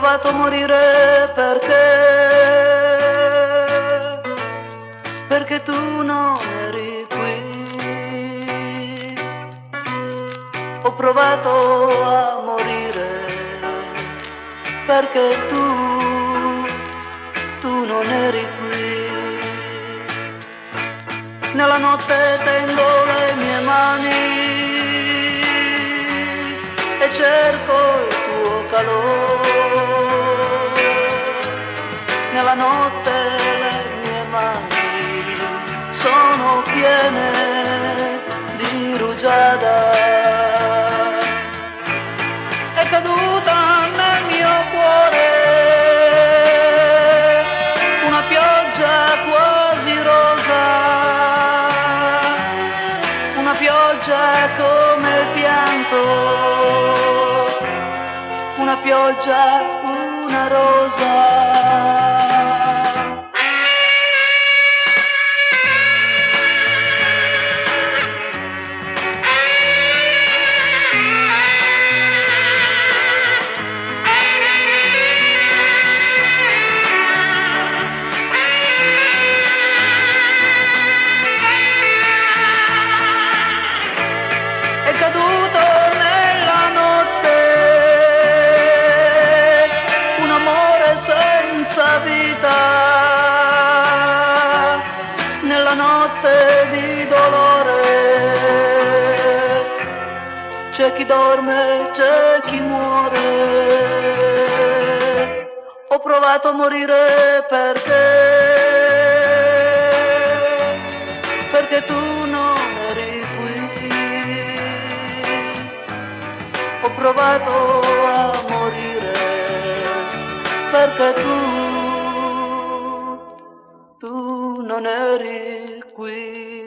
provato a morire perché tu non eri qui. Ho provato a morire perché tu non eri qui. Nella notte tendo le mie mani e cerco il tuo calore. Nella notte le mie mani sono piene di rugiada. È caduta nel mio cuore una pioggia quasi rosa, una pioggia come il pianto, una pioggia, una rosa. È caduto nella notte un amore senza vita, nella notte di dolore c'è chi dorme, c'è chi muore. Ho provato a morire perché tu non eri qui. Ho provato a morire perché tu non eri qui.